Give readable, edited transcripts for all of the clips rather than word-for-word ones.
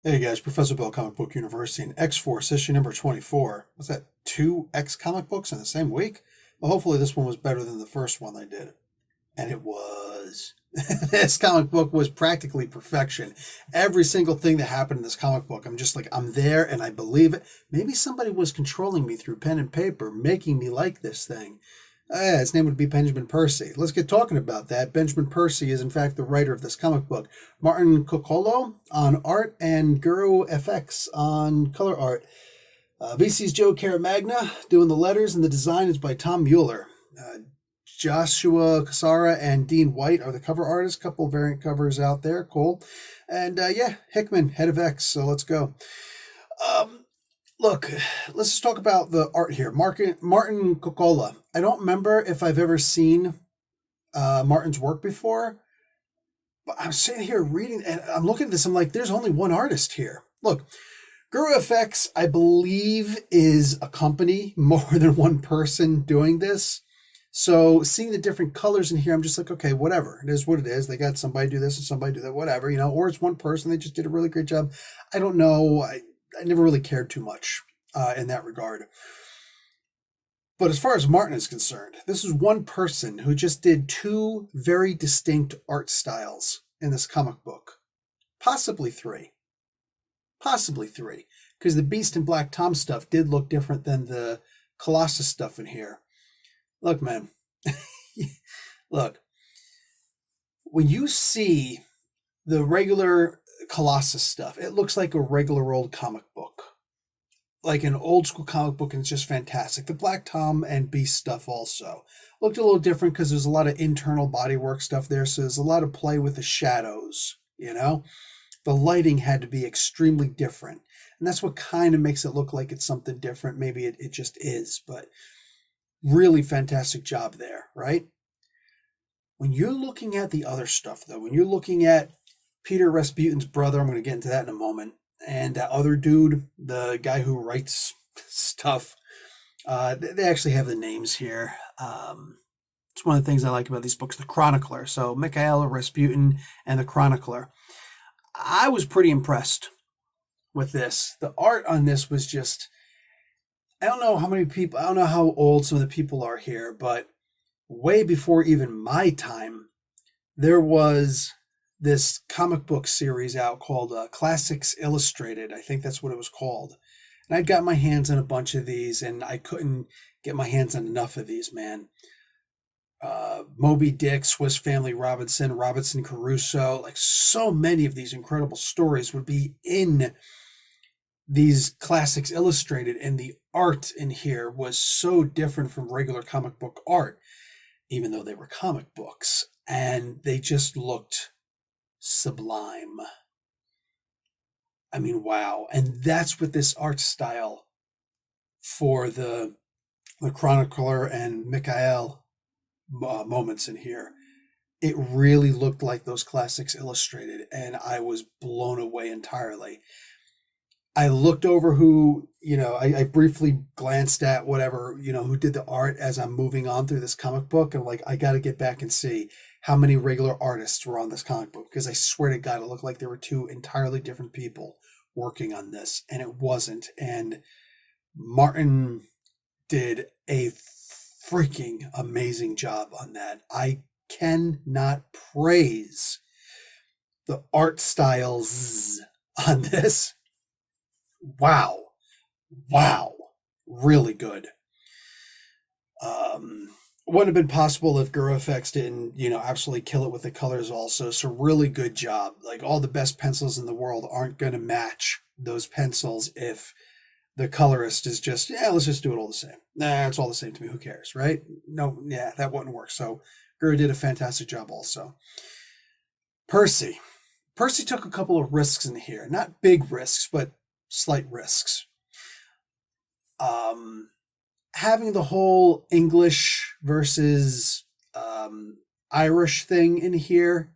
Hey guys, Professor Bill, Comic Book University, in X-Force issue number 24. What's that, two X comic books in the same week? Well, hopefully this one was better than the first one I did. And it was. This comic book was practically perfection. Every single thing that happened in this comic book, I'm just like, I'm there and I believe it. Maybe somebody was controlling me through pen and paper, making me like this thing. His name would be Benjamin Percy. Let's get talking about that. Benjamin Percy is, in fact, the writer of this comic book. Martin Coccolo on art and Guru-eFX on color art. VC's Joe Caramagna doing the letters, and the design is by Tom Mueller. Joshua Cassara and Dean White are the cover artists. Couple variant covers out there. Cool. And Hickman, head of X. So let's go. Look, let's just talk about the art here. Martin Coccola. I don't remember if I've ever seen Martin's work before, but I'm sitting here reading, and I'm looking at this. I'm like, there's only one artist here. Look, Guru-eFX, I believe, is a company, more than one person doing this. So seeing the different colors in here, I'm just like, okay, whatever. It is what it is. They got somebody do this and somebody do that, whatever, or it's one person. They just did a really great job. I don't know. I never really cared too much in that regard. But as far as Martin is concerned, this is one person who just did two very distinct art styles in this comic book. Possibly three. Possibly three. Because the Beast and Black Tom stuff did look different than the Colossus stuff in here. Look, man. Look. When you see the regular Colossus stuff, it looks like a regular old comic book. Like an old school comic book, and it's just fantastic. The Black Tom and Beast stuff also looked a little different because there's a lot of internal bodywork stuff there, so there's a lot of play with the shadows, The lighting had to be extremely different, and that's what kind of makes it look like it's something different. Maybe it just is, but really fantastic job there, right? When you're looking at the other stuff, though, when you're looking at Peter Rasputin's brother, I'm going to get into that in a moment, and that other dude, the guy who writes stuff, they actually have the names here. It's one of the things I like about these books, the Chronicler. So Mikhail Rasputin and the Chronicler. I was pretty impressed with this. The art on this was just, I don't know how many people, I don't know how old some of the people are here, but way before even my time, there was this comic book series out called Classics Illustrated. I think that's what it was called. And I'd got my hands on a bunch of these, and I couldn't get my hands on enough of these, man. Moby Dick, Swiss Family Robinson, Robinson Crusoe, like so many of these incredible stories would be in these Classics Illustrated, and the art in here was so different from regular comic book art, even though they were comic books, and they just looked sublime. I mean, wow. And that's what this art style for the Chronicler and Mikhail moments in here, it really looked like those Classics Illustrated, and I was blown away entirely. I looked over who, I briefly glanced at whatever, who did the art as I'm moving on through this comic book. And I'm like, I got to get back and see how many regular artists were on this comic book, because I swear to God, it looked like there were two entirely different people working on this, and it wasn't. And Martin did a freaking amazing job on that. I cannot praise the art styles on this. Wow. Really good. Wouldn't have been possible if Guru-eFX didn't, absolutely kill it with the colors also. So really good job. Like, all the best pencils in the world aren't going to match those pencils if the colorist is just, let's just do it all the same. Nah, it's all the same to me. Who cares, right? No, that wouldn't work. So Guru did a fantastic job also. Percy took a couple of risks in here. Not big risks, but slight risks. Having the whole English versus Irish thing in here,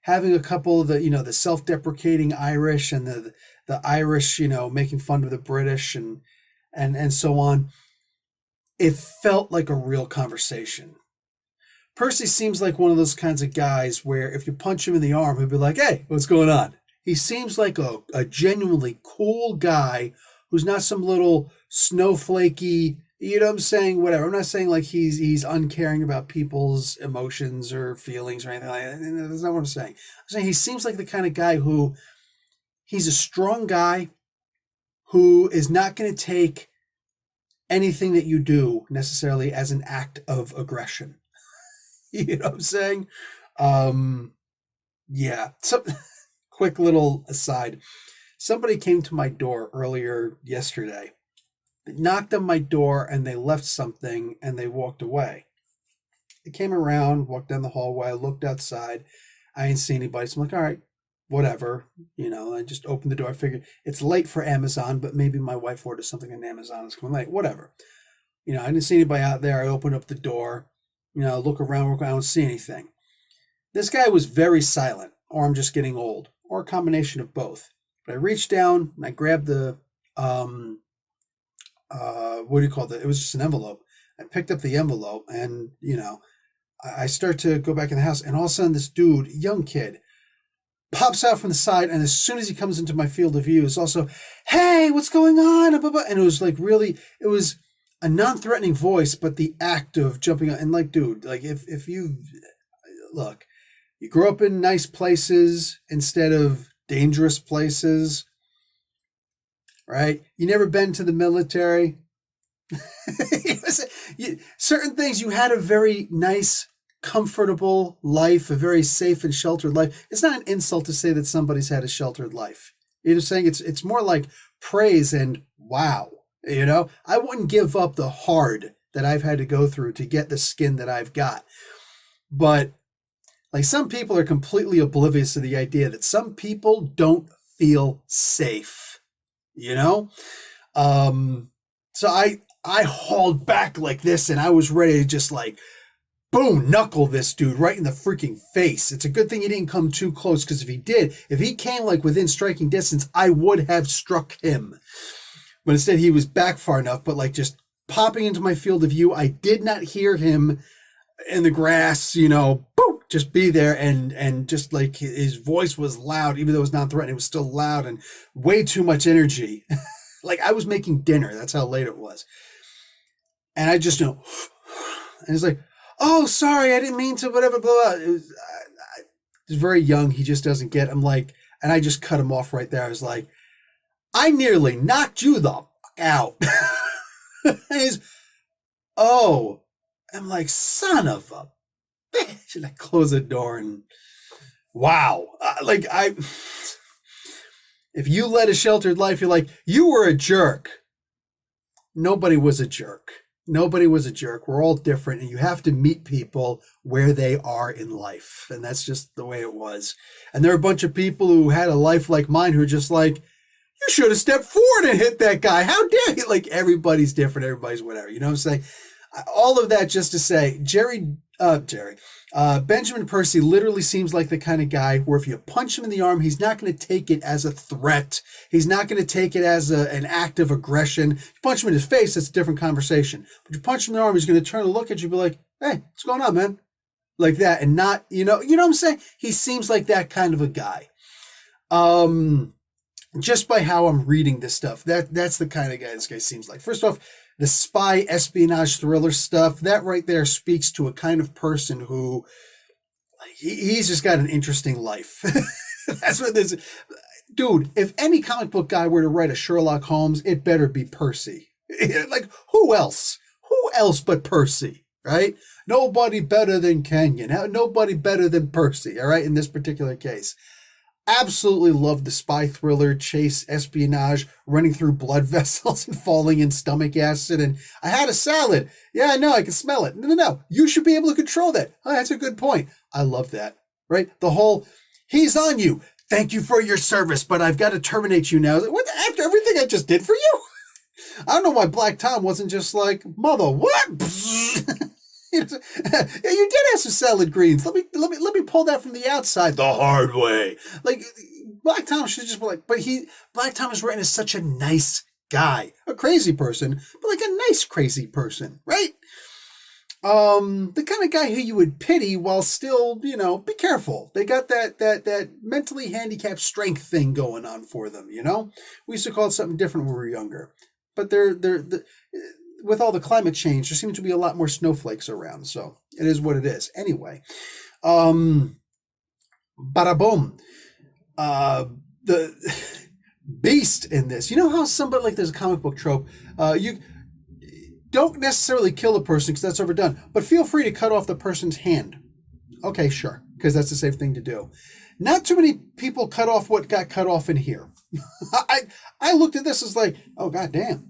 having a couple of the self-deprecating Irish and the Irish, making fun of the British and so on, it felt like a real conversation. Percy seems like one of those kinds of guys where if you punch him in the arm, he'll be like, "Hey, what's going on?" He seems like a genuinely cool guy who's not some little snowflakey, you know what I'm saying, whatever. I'm not saying like he's uncaring about people's emotions or feelings or anything like that. That's not what I'm saying. I'm saying he seems like the kind of guy who he's a strong guy who is not going to take anything that you do necessarily as an act of aggression. You know what I'm saying? Yeah. So, quick little aside. Somebody came to my door earlier yesterday. They knocked on my door and they left something and they walked away. I came around, walked down the hallway, I looked outside. I didn't see anybody. So I'm like, all right, whatever. I just opened the door. I figured it's late for Amazon, but maybe my wife ordered something on Amazon. It's coming late, whatever. I didn't see anybody out there. I opened up the door, look around, I don't see anything. This guy was very silent, or I'm just getting old, or a combination of both. But I reached down and I grabbed the, what do you call it? It was just an envelope. I picked up the envelope and, I start to go back in the house and all of a sudden this dude, young kid, pops out from the side, and as soon as he comes into my field of view, is also, hey, what's going on? And it was like really, it was a non-threatening voice, but the act of jumping out and like, dude, like if you look, you grew up in nice places instead of dangerous places, right? You never been to the military. Certain things, you had a very nice, comfortable life, a very safe and sheltered life. It's not an insult to say that somebody's had a sheltered life. You're saying it's more like praise and wow. I wouldn't give up the hard that I've had to go through to get the skin that I've got. But like some people are completely oblivious to the idea that some people don't feel safe, So I hauled back like this and I was ready to just like, boom, knuckle this dude right in the freaking face. It's a good thing he didn't come too close, because if he came like within striking distance, I would have struck him. But instead he was back far enough, but like just popping into my field of view. I did not hear him in the grass, boom, just be there. And just like his voice was loud, even though it was non-threatening, it was still loud and way too much energy. Like I was making dinner. That's how late it was. And I just and it's like, oh, sorry, I didn't mean to, whatever, blah, blah. It was very young. He just doesn't get, I'm like, and I just cut him off right there. I was like, I nearly knocked you the fuck out. And he's, oh, I'm like, son of a bitch. And I close the door and wow. If you led a sheltered life, you're like, you were a jerk. Nobody was a jerk. Nobody was a jerk. We're all different, and you have to meet people where they are in life. And that's just the way it was. And there are a bunch of people who had a life like mine who are just like, you should have stepped forward and hit that guy. How dare you? Like, everybody's different. Everybody's whatever. You know what I'm saying? All of that just to say, Benjamin Percy literally seems like the kind of guy where if you punch him in the arm, he's not going to take it as a threat. He's not going to take it as an act of aggression. If you punch him in his face, that's a different conversation. But you punch him in the arm, he's going to turn and look at you and be like, hey, what's going on, man? Like that. And not, you know what I'm saying? He seems like that kind of a guy. Just by how I'm reading this stuff, that's the kind of guy this guy seems like. First off, the spy espionage thriller stuff, that right there speaks to a kind of person who he's just got an interesting life. That's what this dude, if any comic book guy were to write a Sherlock Holmes, it better be Percy. Like, who else? Who else but Percy, right? Nobody better than Kenyon. Nobody better than Percy, all right, in this particular case. Absolutely love the spy thriller, chase, espionage, running through blood vessels and falling in stomach acid. And I had a salad. Yeah, I know, I can smell it. No. You should be able to control that. Oh, that's a good point. I love that, right? The whole, he's on you. Thank you for your service, but I've got to terminate you now. What, after everything I just did for you? I don't know why Black Tom wasn't just like, mother, what? Yeah, you did have some salad greens. Let me pull that from the outside the hard way. Like, Black Tom should just be like, Black Tom is written as such a nice guy, a crazy person, but like a nice crazy person, right? the kind of guy who you would pity while still, be careful. They got that mentally handicapped strength thing going on for them. We used to call it something different when we were younger, but with all the climate change, there seems to be a lot more snowflakes around. So it is what it is. Anyway, bada boom. The Beast in this. You know how somebody, like, there's a comic book trope. You don't necessarily kill a person because that's overdone, but feel free to cut off the person's hand. Okay, sure, because that's the safe thing to do. Not too many people cut off what got cut off in here. I looked at this as like, oh, goddamn.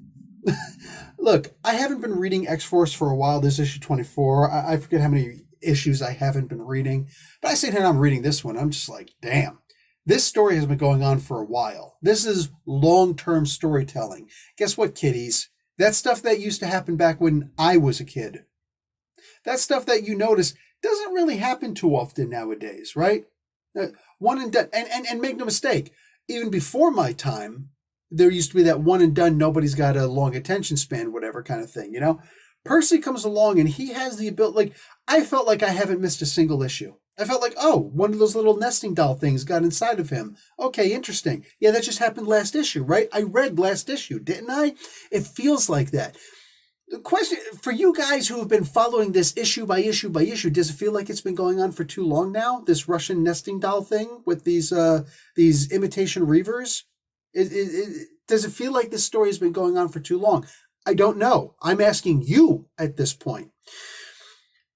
Look, I haven't been reading X-Force for a while. This issue 24. I forget how many issues I haven't been reading, but I sit here and I'm reading this one. I'm just like, damn. This story has been going on for a while. This is long-term storytelling. Guess what, kiddies? That's stuff that used to happen back when I was a kid. That stuff that you notice doesn't really happen too often nowadays, right? One and done. And make no mistake, even before my time, there used to be that one and done, nobody's got a long attention span, whatever kind of thing, Percy comes along and he has the ability, like, I felt like I haven't missed a single issue. I felt like, oh, one of those little nesting doll things got inside of him. Okay, interesting. Yeah, that just happened last issue, right? I read last issue, didn't I? It feels like that. The question, for you guys who have been following this issue by issue by issue, does it feel like it's been going on for too long now? This Russian nesting doll thing with these imitation Reavers? Does it feel like this story has been going on for too long? I don't know. I'm asking you at this point.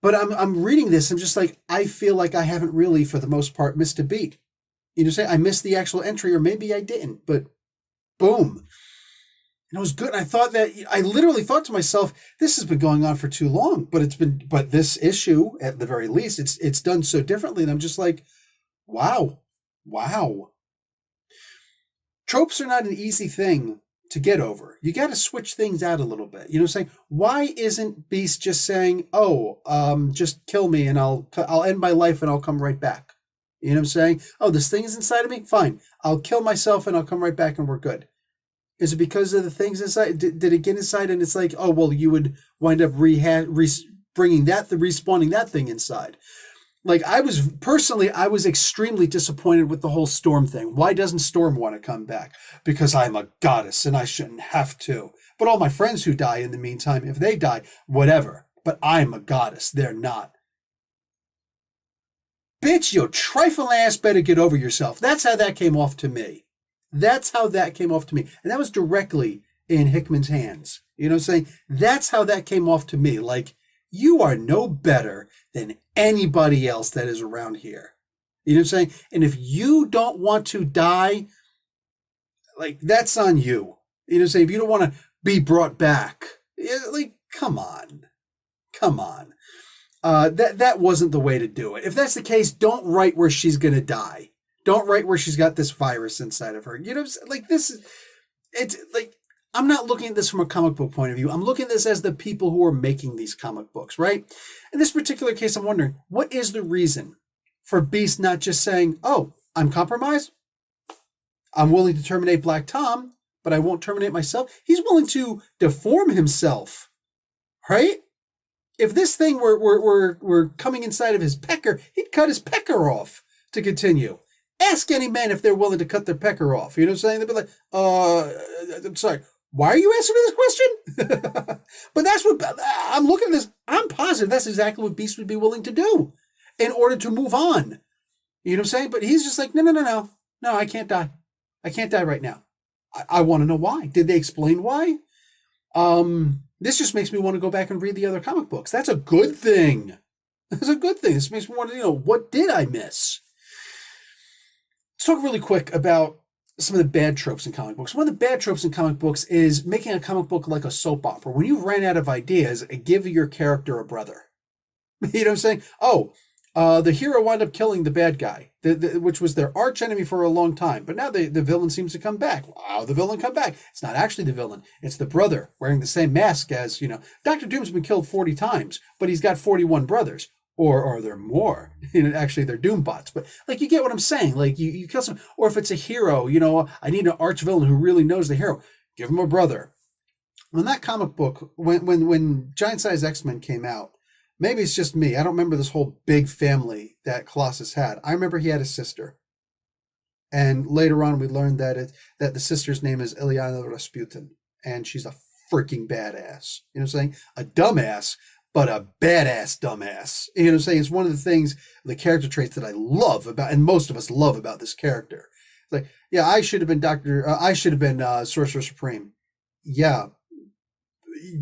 But I'm reading this. I'm just like, I feel like I haven't really, for the most part, missed a beat. Say I missed the actual entry, or maybe I didn't. But boom, and it was good. And I literally thought to myself, this has been going on for too long. But this issue, at the very least, it's done so differently. And I'm just like, wow. Tropes are not an easy thing to get over. You got to switch things out a little bit. Saying, why isn't Beast just saying, oh, just kill me and I'll end my life and I'll come right back? You know what I'm saying? Oh, this thing is inside of me? Fine. I'll kill myself and I'll come right back and we're good. Is it because of the things inside? Did it get inside and it's like, oh, well, you would wind up respawning that thing inside? Like, I was extremely disappointed with the whole Storm thing. Why doesn't Storm want to come back? Because I'm a goddess and I shouldn't have to. But all my friends who die in the meantime, if they die, whatever. But I'm a goddess. They're not. Bitch, you trifling ass better get over yourself. That's how that came off to me. And that was directly in Hickman's hands. You know what I'm saying? That's how that came off to me. Like, you are no better than anybody else that is around here. You know what I'm saying? And if you don't want to die, like, that's on you. You know what I'm saying? If you don't want to be brought back, like, come on. That wasn't the way to do it. If that's the case, don't write where she's going to die. Don't write where she's got this virus inside of her. You know what I'm saying? Like, it's like, I'm not looking at this from a comic book point of view. I'm looking at this as the people who are making these comic books, right? In this particular case, I'm wondering, what is the reason for Beast not just saying, oh, I'm compromised? I'm willing to terminate Black Tom, but I won't terminate myself. He's willing to deform himself, right? If this thing were coming inside of his pecker, he'd cut his pecker off to continue. Ask any man if they're willing to cut their pecker off. You know what I'm saying? They'd be like, I'm sorry. Why are you answering this question? But that's what I'm looking at this. I'm positive that's exactly what Beast would be willing to do in order to move on. You know what I'm saying? But he's just like, no, I can't die. I can't die right now. I want to know why. Did they explain why? This just makes me want to go back and read the other comic books. That's a good thing. This makes me want to, what did I miss? Let's talk really quick about some of the bad tropes in comic books. One of the bad tropes in comic books is making a comic book like a soap opera. When you ran out of ideas, give your character a brother. You know what I'm saying? Oh, the hero wound up killing the bad guy, which was their arch enemy for a long time. But now the villain seems to come back. Wow, the villain come back. It's not actually the villain. It's the brother wearing the same mask as, Dr. Doom's been killed 40 times, but he's got 41 brothers. Or are there more? Actually, they're Doom bots. But, like, you get what I'm saying. Like, you kill some... Or if it's a hero, I need an arch villain who really knows the hero. Give him a brother. When that comic book... When Giant Size X-Men came out, Maybe it's just me. I don't remember this whole big family that Colossus had. I remember he had a sister. And later on, we learned that the sister's name is Ilyana Rasputin, and she's a freaking badass. You know what I'm saying? A dumbass, but a badass dumbass. You know what I'm saying? It's one of the things, the character traits that I love about, and most of us love about this character. It's like, yeah, I should have been I should have been Sorcerer Supreme. Yeah,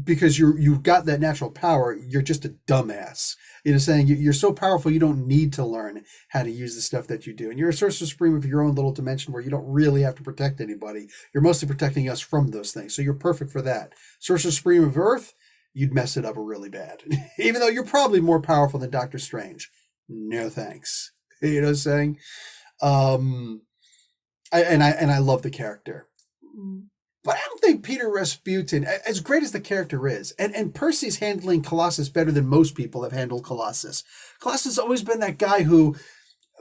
because you've got that natural power. You're just a dumbass. You know, saying you're so powerful you don't need to learn how to use the stuff that you do, and you're a sorcerer supreme of your own little dimension where you don't really have to protect anybody. You're mostly protecting us from those things, so you're perfect for that. Sorcerer supreme of Earth, you'd mess it up really bad, even though you're probably more powerful than Doctor Strange. No thanks. You know what I'm saying? I love the character. But I don't think Peter Rasputin, as great as the character is, and Percy's handling Colossus better than most people have handled Colossus. Colossus has always been that guy who,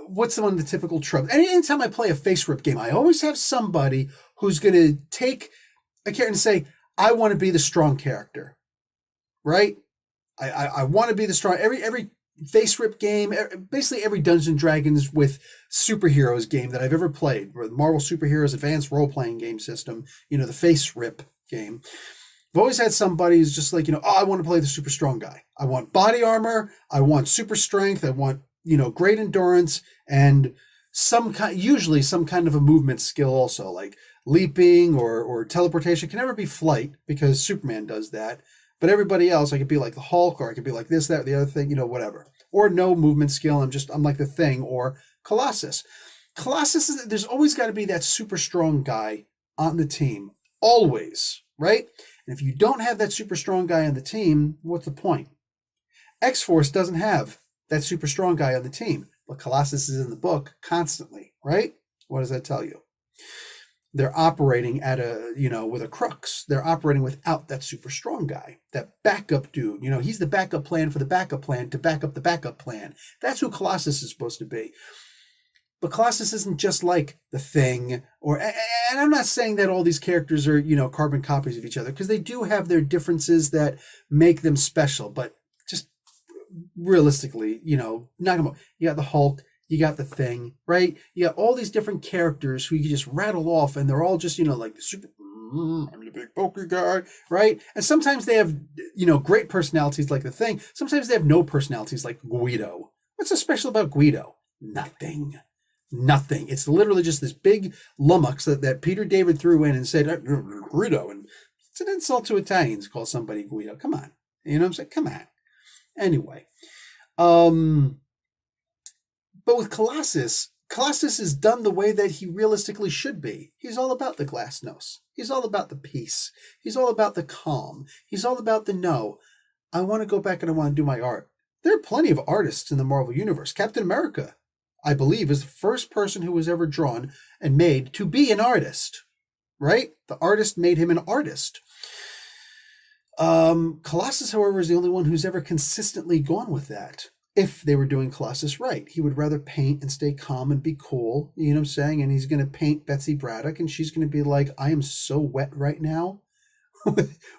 what's one of the typical tropes? Anytime I play a face rip game, I always have somebody who's going to take a character and say, I want to be the strong character, right? I want to be the strong. Every face rip game, basically every Dungeons and Dragons with superheroes game that I've ever played, or the Marvel Superheroes Advanced Role Playing Game System, you know, the face rip game. I've always had somebody who's just like, you know, oh, I want to play the super strong guy. I want body armor. I want super strength. I want, you know, great endurance and usually some kind of a movement skill also, like leaping or teleportation. Can never be flight because Superman does that. But everybody else, I could be like the Hulk, or I could be like this, that, the other thing, you know, whatever. Or no movement skill, I'm like the Thing, or Colossus. Colossus, there's always got to be that super strong guy on the team. Always, right? And if you don't have that super strong guy on the team, what's the point? X-Force doesn't have that super strong guy on the team, but Colossus is in the book constantly, right? What does that tell you? They're operating at with a crux. They're operating without that super strong guy, that backup dude. You know, he's the backup plan for the backup plan to back up the backup plan. That's who Colossus is supposed to be. But Colossus isn't just like the Thing, and I'm not saying that all these characters are, you know, carbon copies of each other, because they do have their differences that make them special. But just realistically, you know, you got the Hulk, you got the Thing, right? You got all these different characters who you just rattle off, and they're all just, you know, like the super, I'm the big pokey guy, right? And sometimes they have, you know, great personalities like the Thing. Sometimes they have no personalities like Guido. What's so special about Guido? Nothing. It's literally just this big lummox that Peter David threw in and said, Guido. And it's an insult to Italians to call somebody Guido. Come on. You know what I'm saying? Come on. Anyway. But with Colossus is done the way that he realistically should be. He's all about the glasnost. He's all about the peace. He's all about the calm. He's all about the no. I want to go back and I want to do my art. There are plenty of artists in the Marvel Universe. Captain America, I believe, is the first person who was ever drawn and made to be an artist, right? The artist made him an artist. Colossus, however, is the only one who's ever consistently gone with that. If they were doing Colossus right, he would rather paint and stay calm and be cool, you know what I'm saying? And he's going to paint Betsy Braddock, and she's going to be like, I am so wet right now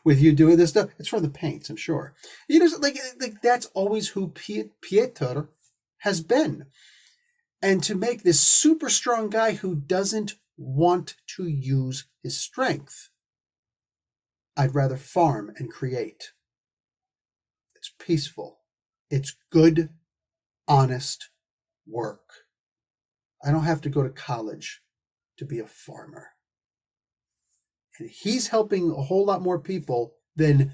with you doing this stuff. It's from the paints, I'm sure. You know, like that's always who Pieter has been. And to make this super strong guy who doesn't want to use his strength, I'd rather farm and create. It's peaceful. It's good, honest work. I don't have to go to college to be a farmer. And he's helping a whole lot more people than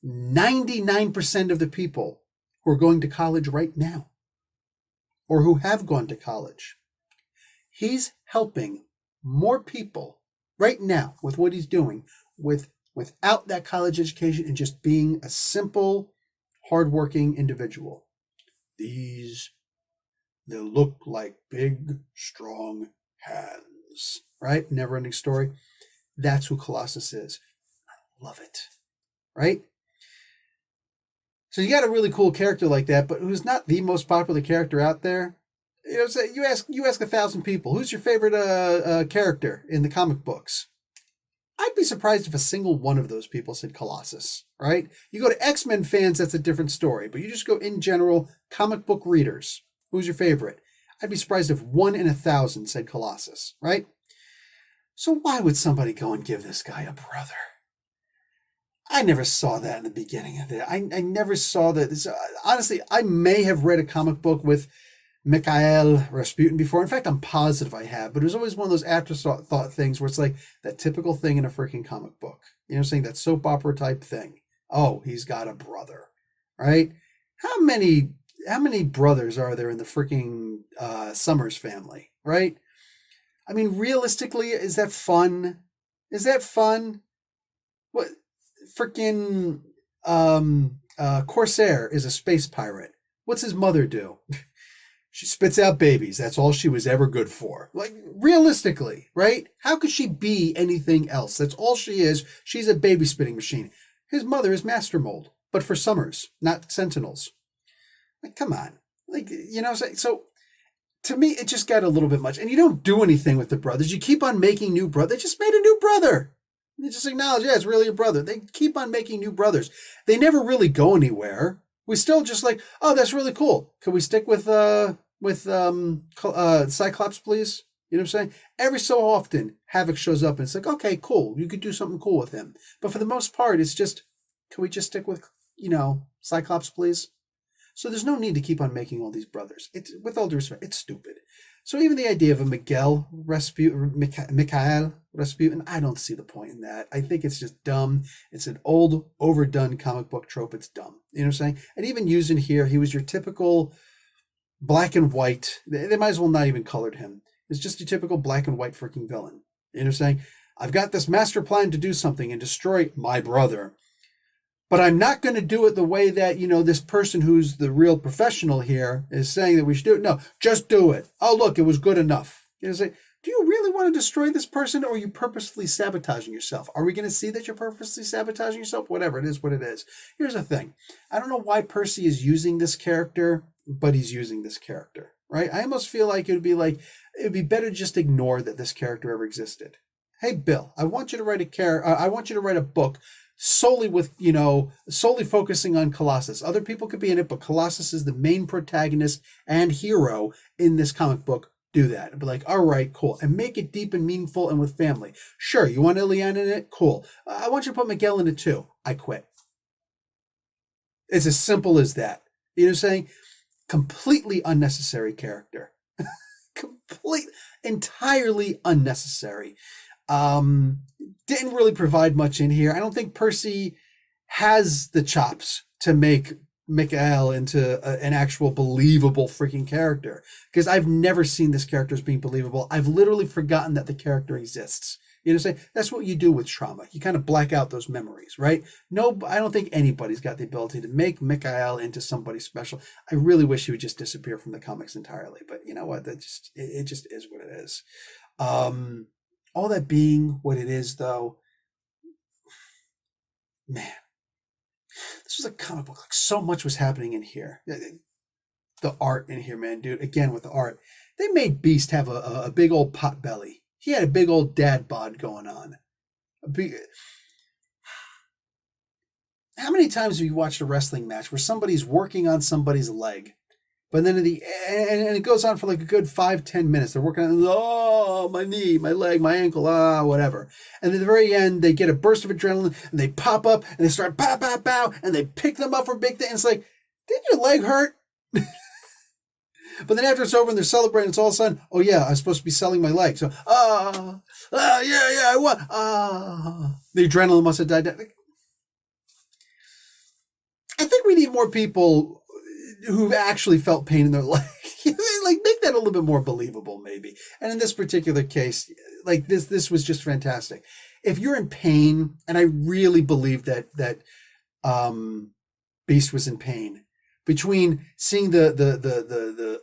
99% of the people who are going to college right now, or who have gone to college. He's helping more people right now with what he's doing without that college education and just being a simple, hardworking individual. They look like big, strong hands, right? Never-ending story. That's who Colossus is. I love it, right? So you got a really cool character like that, but who's not the most popular character out there. You know, say you ask 1,000 people, who's your favorite character in the comic books? I'd be surprised if a single one of those people said Colossus, right? You go to X-Men fans, that's a different story. But you just go in general, comic book readers. Who's your favorite? I'd be surprised if 1 in 1,000 said Colossus, right? So why would somebody go and give this guy a brother? I never saw that in the beginning of it. I never saw that. Honestly, I may have read a comic book with Mikhail Rasputin before. In fact, I'm positive I have, but it was always one of those afterthought things where it's like that typical thing in a freaking comic book. You know what I'm saying? That soap opera type thing. Oh, he's got a brother, right? How many brothers are there in the freaking Summers family, right? I mean, realistically, is that fun? Is that fun? What freaking Corsair is a space pirate. What's his mother do? She spits out babies. That's all she was ever good for. Like, realistically, right? How could she be anything else? That's all she is. She's a baby spitting machine. His mother is Master Mold, but for Summers, not Sentinels. Like, come on. Like, you know what I'm saying? So, to me, it just got a little bit much. And you don't do anything with the brothers. You keep on making new brothers. They just made a new brother. They just acknowledge, yeah, it's really a brother. They keep on making new brothers. They never really go anywhere. We still just like, oh, that's really cool. Can we stick with Cyclops, please? You know what I'm saying? Every so often, Havoc shows up and it's like, okay, cool. You could do something cool with him. But for the most part, it's just, can we just stick with, Cyclops, please? So there's no need to keep on making all these brothers. It's, with all due respect, it's stupid. So even the idea of a Mikhail Rasputin, I don't see the point in that. I think it's just dumb. It's an old, overdone comic book trope. It's dumb. You know what I'm saying? And even using here, he was your typical black and white. They might as well not even colored him. It's just your typical black and white freaking villain. You know what I'm saying? I've got this master plan to do something and destroy my brother. But I'm not going to do it the way that, this person who's the real professional here is saying that we should do it. No, just do it. Oh, look, it was good enough. You know, say, do you really want to destroy this person, or are you purposely sabotaging yourself? Are we going to see that you're purposely sabotaging yourself? Whatever, it is what it is. Here's the thing. I don't know why Percy is using this character, but he's using this character, right? I almost feel like it'd be better to just ignore that this character ever existed. Hey, Bill, I want you to write a book solely focusing on Colossus. Other people could be in it, but Colossus is the main protagonist and hero in this comic book. Do that. And be like, all right, cool. And make it deep and meaningful and with family. Sure, you want Ileana in it? Cool. I want you to put Miguel in it too. I quit. It's as simple as that. You know what I'm saying? Completely unnecessary character. Entirely unnecessary. Didn't really provide much in here. I don't think Percy has the chops to make Mikhail into an actual believable freaking character, because I've never seen this character as being believable. I've literally forgotten that the character exists. You know what I'm saying? That's what you do with trauma. You kind of black out those memories, right? No, I don't think anybody's got the ability to make Mikhail into somebody special. I really wish he would just disappear from the comics entirely, but you know what? It just is what it is. All that being what it is, though, man, this was a comic book. Like, so much was happening in here. The art in here, man, dude. Again, with the art, they made Beast have a big old pot belly. He had a big old dad bod going on. How many times have you watched a wrestling match where somebody's working on somebody's leg? But then and it goes on for like a good 5-10 minutes. They're working on, my knee, my leg, my ankle, whatever. And at the very end, they get a burst of adrenaline and they pop up and they start pow, pow, pow, and they pick them up for big things. It's like, did your leg hurt? But then after it's over and they're celebrating, it's all of a sudden, oh yeah, I'm supposed to be selling my leg. So, yeah, I won. The adrenaline must have died down. I think we need more people who've actually felt pain in their leg. Like, make that a little bit more believable, maybe. And in this particular case, like, this was just fantastic. If you're in pain, and I really believe that Beast was in pain, between seeing the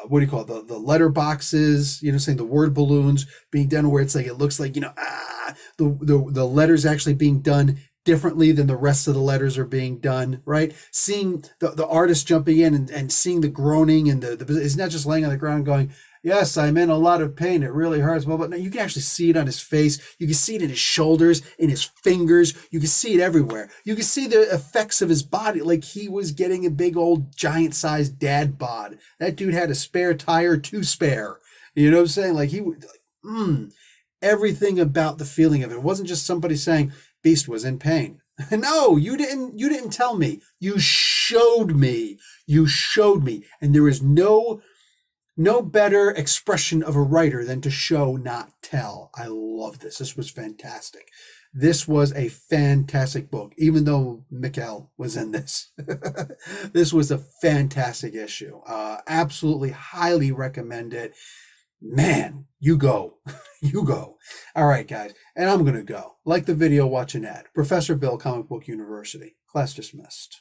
what do you call it, the letter boxes, saying the word balloons being done where it's like, it looks like, the letters actually being done differently than the rest of the letters are being done, right? Seeing the artist jumping in and seeing the groaning and it's not just laying on the ground going, Yes, I'm in a lot of pain. It really hurts. But no, you can actually see it on his face. You can see it in his shoulders, in his fingers. You can see it everywhere. You can see the effects of his body. Like he was getting a big old giant-sized dad bod. That dude had a spare tire to spare. You know what I'm saying? Like he would, everything about the feeling of it. It wasn't just somebody saying Beast was in pain. No, you didn't tell me. You showed me. You showed me. And there is no better expression of a writer than to show, not tell. I love this. This was fantastic. This was a fantastic book, even though Mikkel was in this. This was a fantastic issue. Absolutely highly recommend it. Man, you go. You go. All right, guys. And I'm going to go. Like the video, watch an ad. Professor Bill, Comic Book University. Class dismissed.